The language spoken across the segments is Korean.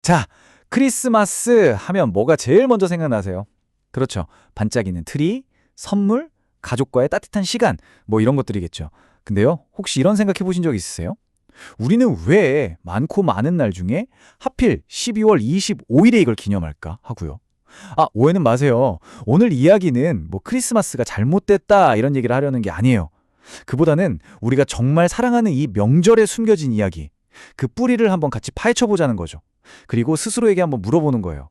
자, 크리스마스 하면 뭐가 제일 먼저 생각나세요? 그렇죠. 반짝이는 트리, 선물, 가족과의 따뜻한 시간, 뭐 이런 것들이겠죠. 근데요, 혹시 이런 생각해 보신 적 있으세요? 우리는 왜 많고 많은 날 중에 하필 12월 25일에 이걸 기념할까 하고요. 아, 오해는 마세요. 오늘 이야기는 뭐 크리스마스가 잘못됐다 이런 얘기를 하려는 게 아니에요. 그보다는 우리가 정말 사랑하는 이 명절에 숨겨진 이야기, 그 뿌리를 한번 같이 파헤쳐 보자는 거죠. 그리고 스스로에게 한번 물어보는 거예요.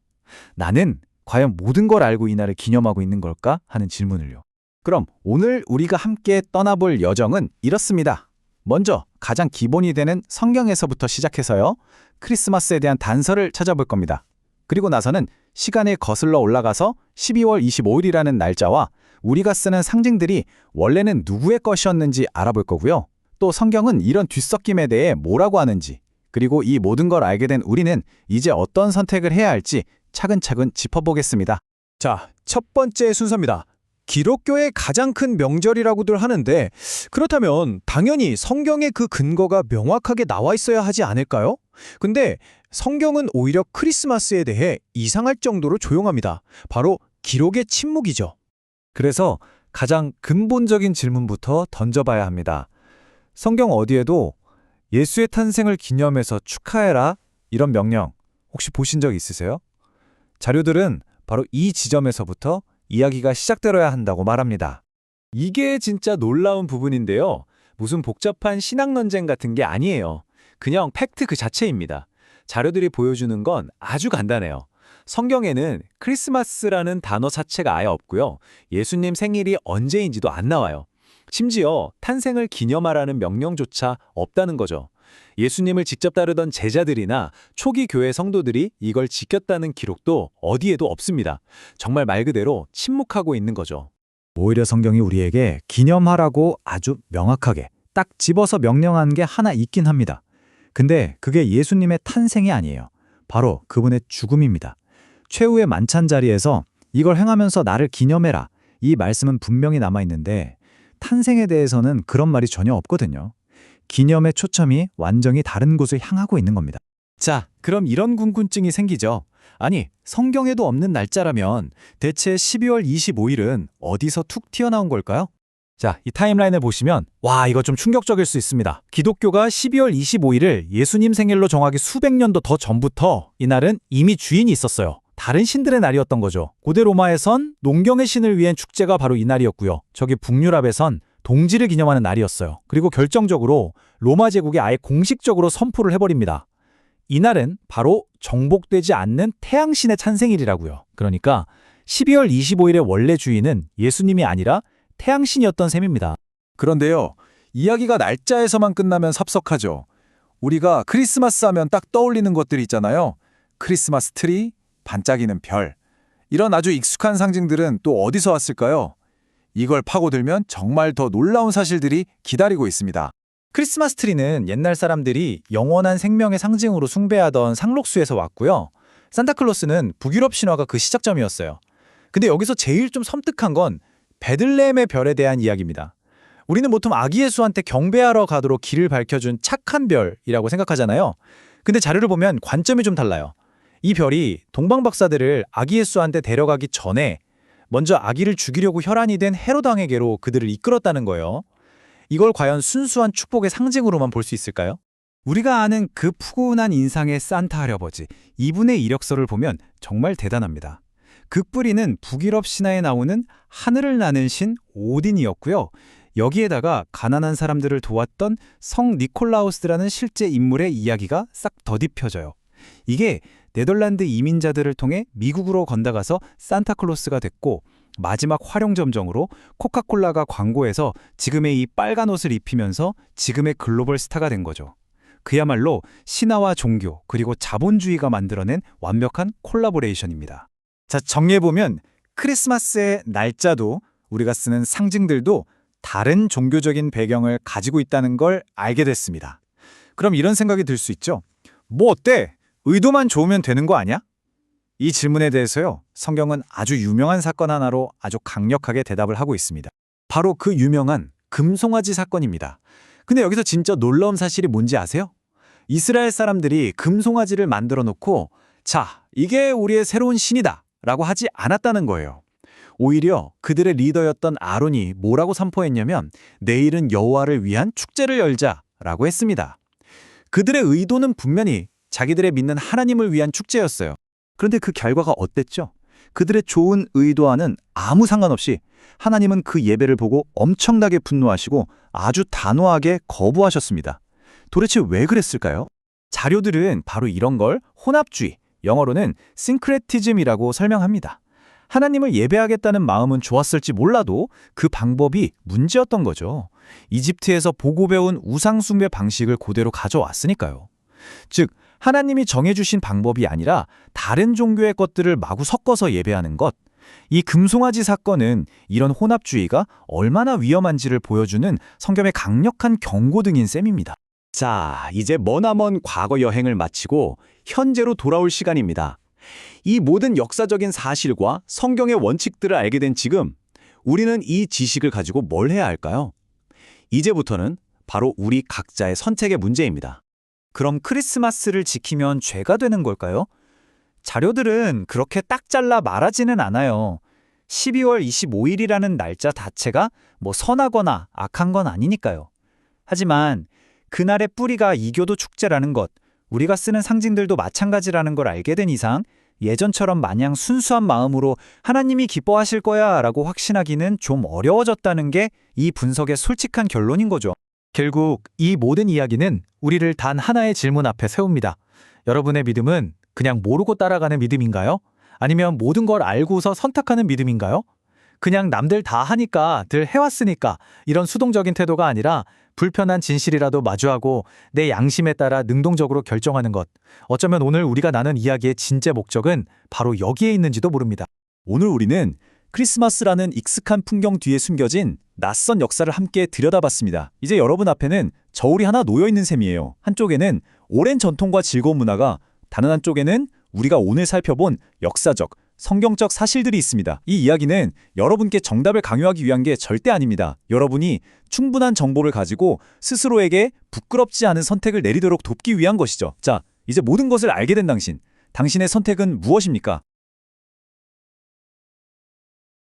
나는 과연 모든 걸 알고 이 날을 기념하고 있는 걸까? 하는 질문을요. 그럼 오늘 우리가 함께 떠나볼 여정은 이렇습니다. 먼저 가장 기본이 되는 성경에서부터 시작해서요. 크리스마스에 대한 단서를 찾아볼 겁니다. 그리고 나서는 시간에 거슬러 올라가서 12월 25일이라는 날짜와 우리가 쓰는 상징들이 원래는 누구의 것이었는지 알아볼 거고요. 또 성경은 이런 뒤섞임에 대해 뭐라고 하는지, 그리고 이 모든 걸 알게 된 우리는 이제 어떤 선택을 해야 할지 차근차근 짚어보겠습니다. 자, 첫 번째 순서입니다. 기독교의 가장 큰 명절이라고들 하는데 그렇다면 당연히 성경에 그 근거가 명확하게 나와 있어야 하지 않을까요? 근데 성경은 오히려 크리스마스에 대해 이상할 정도로 조용합니다. 바로 기록의 침묵이죠. 그래서 가장 근본적인 질문부터 던져봐야 합니다. 성경 어디에도 예수의 탄생을 기념해서 축하해라 이런 명령 혹시 보신 적 있으세요? 자료들은 바로 이 지점에서부터 이야기가 시작되어야 한다고 말합니다. 이게 진짜 놀라운 부분인데요. 무슨 복잡한 신학 논쟁 같은 게 아니에요. 그냥 팩트 그 자체입니다. 자료들이 보여주는 건 아주 간단해요. 성경에는 크리스마스라는 단어 자체가 아예 없고요. 예수님 생일이 언제인지도 안 나와요. 심지어 탄생을 기념하라는 명령조차 없다는 거죠. 예수님을 직접 따르던 제자들이나 초기 교회 성도들이 이걸 지켰다는 기록도 어디에도 없습니다. 정말 말 그대로 침묵하고 있는 거죠. 오히려 성경이 우리에게 기념하라고 아주 명확하게 딱 집어서 명령한 게 하나 있긴 합니다. 근데 그게 예수님의 탄생이 아니에요. 바로 그분의 죽음입니다. 최후의 만찬 자리에서 이걸 행하면서 나를 기념해라. 이 말씀은 분명히 남아있는데 탄생에 대해서는 그런 말이 전혀 없거든요. 기념의 초점이 완전히 다른 곳을 향하고 있는 겁니다. 자, 그럼 이런 궁금증이 생기죠. 아니, 성경에도 없는 날짜라면 대체 12월 25일은 어디서 툭 튀어나온 걸까요? 자, 이 타임라인을 보시면 와, 이거 좀 충격적일 수 있습니다. 기독교가 12월 25일을 예수님 생일로 정하기 수백 년도 더 전부터 이날은 이미 주인이 있었어요. 다른 신들의 날이었던 거죠. 고대 로마에선 농경의 신을 위한 축제가 바로 이날이었고요. 저기 북유럽에선 동지를 기념하는 날이었어요. 그리고 결정적으로 로마 제국이 아예 공식적으로 선포를 해버립니다. 이날은 바로 정복되지 않는 태양신의 탄생일이라고요. 그러니까 12월 25일의 원래 주인은 예수님이 아니라 태양신이었던 셈입니다. 그런데요, 이야기가 날짜에서만 끝나면 섭섭하죠. 우리가 크리스마스 하면 딱 떠올리는 것들이 있잖아요. 크리스마스 트리, 반짝이는 별. 이런 아주 익숙한 상징들은 또 어디서 왔을까요? 이걸 파고들면 정말 더 놀라운 사실들이 기다리고 있습니다. 크리스마스 트리는 옛날 사람들이 영원한 생명의 상징으로 숭배하던 상록수에서 왔고요. 산타클로스는 북유럽 신화가 그 시작점이었어요. 근데 여기서 제일 좀 섬뜩한 건 베들레헴의 별에 대한 이야기입니다. 우리는 보통 아기 예수한테 경배하러 가도록 길을 밝혀준 착한 별이라고 생각하잖아요. 근데 자료를 보면 관점이 좀 달라요. 이 별이 동방 박사들을 아기 예수한테 데려가기 전에 먼저 아기를 죽이려고 혈안이 된 헤롯 왕에게로 그들을 이끌었다는 거예요. 이걸 과연 순수한 축복의 상징으로만 볼 수 있을까요? 우리가 아는 그 푸근한 인상의 산타 할아버지, 이분의 이력서를 보면 정말 대단합니다. 그 뿌리는 북유럽 신화에 나오는 하늘을 나는 신 오딘이었고요. 여기에다가 가난한 사람들을 도왔던 성 니콜라우스라는 실제 인물의 이야기가 싹 더딥혀져요. 이게 네덜란드 이민자들을 통해 미국으로 건너가서 산타클로스가 됐고 마지막 활용점정으로 코카콜라가 광고에서 지금의 이 빨간 옷을 입히면서 지금의 글로벌 스타가 된 거죠. 그야말로 신화와 종교 그리고 자본주의가 만들어낸 완벽한 콜라보레이션입니다. 자, 정리해보면 크리스마스의 날짜도 우리가 쓰는 상징들도 다른 종교적인 배경을 가지고 있다는 걸 알게 됐습니다. 그럼 이런 생각이 들 수 있죠. 뭐 어때? 의도만 좋으면 되는 거 아니야? 이 질문에 대해서요, 성경은 아주 유명한 사건 하나로 아주 강력하게 대답을 하고 있습니다. 바로 그 유명한 금송아지 사건입니다. 근데 여기서 진짜 놀라운 사실이 뭔지 아세요? 이스라엘 사람들이 금송아지를 만들어 놓고 자, 이게 우리의 새로운 신이다 라고 하지 않았다는 거예요. 오히려 그들의 리더였던 아론이 뭐라고 선포했냐면 내일은 여호와를 위한 축제를 열자라고 했습니다. 그들의 의도는 분명히 자기들의 믿는 하나님을 위한 축제였어요. 그런데 그 결과가 어땠죠? 그들의 좋은 의도와는 아무 상관없이 하나님은 그 예배를 보고 엄청나게 분노하시고 아주 단호하게 거부하셨습니다. 도대체 왜 그랬을까요? 자료들은 바로 이런 걸 혼합주의, 영어로는 싱크레티즘이라고 설명합니다. 하나님을 예배하겠다는 마음은 좋았을지 몰라도 그 방법이 문제였던 거죠. 이집트에서 보고 배운 우상숭배 방식을 그대로 가져왔으니까요. 즉, 하나님이 정해주신 방법이 아니라 다른 종교의 것들을 마구 섞어서 예배하는 것. 이 금송아지 사건은 이런 혼합주의가 얼마나 위험한지를 보여주는 성경의 강력한 경고등인 셈입니다. 자, 이제 머나먼 과거 여행을 마치고 현재로 돌아올 시간입니다. 이 모든 역사적인 사실과 성경의 원칙들을 알게 된 지금 우리는 이 지식을 가지고 뭘 해야 할까요? 이제부터는 바로 우리 각자의 선택의 문제입니다. 그럼 크리스마스를 지키면 죄가 되는 걸까요? 자료들은 그렇게 딱 잘라 말하지는 않아요. 12월 25일이라는 날짜 자체가 뭐 선하거나 악한 건 아니니까요. 하지만 그날의 뿌리가 이교도 축제라는 것, 우리가 쓰는 상징들도 마찬가지라는 걸 알게 된 이상 예전처럼 마냥 순수한 마음으로 하나님이 기뻐하실 거야 라고 확신하기는 좀 어려워졌다는 게 이 분석의 솔직한 결론인 거죠. 결국 이 모든 이야기는 우리를 단 하나의 질문 앞에 세웁니다. 여러분의 믿음은 그냥 모르고 따라가는 믿음인가요? 아니면 모든 걸 알고서 선택하는 믿음인가요? 그냥 남들 다 하니까 늘 해왔으니까 이런 수동적인 태도가 아니라 불편한 진실이라도 마주하고 내 양심에 따라 능동적으로 결정하는 것. 어쩌면 오늘 우리가 나눈 이야기의 진짜 목적은 바로 여기에 있는지도 모릅니다. 오늘 우리는 크리스마스라는 익숙한 풍경 뒤에 숨겨진 낯선 역사를 함께 들여다봤습니다. 이제 여러분 앞에는 저울이 하나 놓여있는 셈이에요. 한쪽에는 오랜 전통과 즐거운 문화가, 다른 한쪽에는 우리가 오늘 살펴본 역사적, 성경적 사실들이 있습니다. 이 이야기는 여러분께 정답을 강요하기 위한 게 절대 아닙니다. 여러분이 충분한 정보를 가지고 스스로에게 부끄럽지 않은 선택을 내리도록 돕기 위한 것이죠. 자, 이제 모든 것을 알게 된 당신의 선택은 무엇입니까?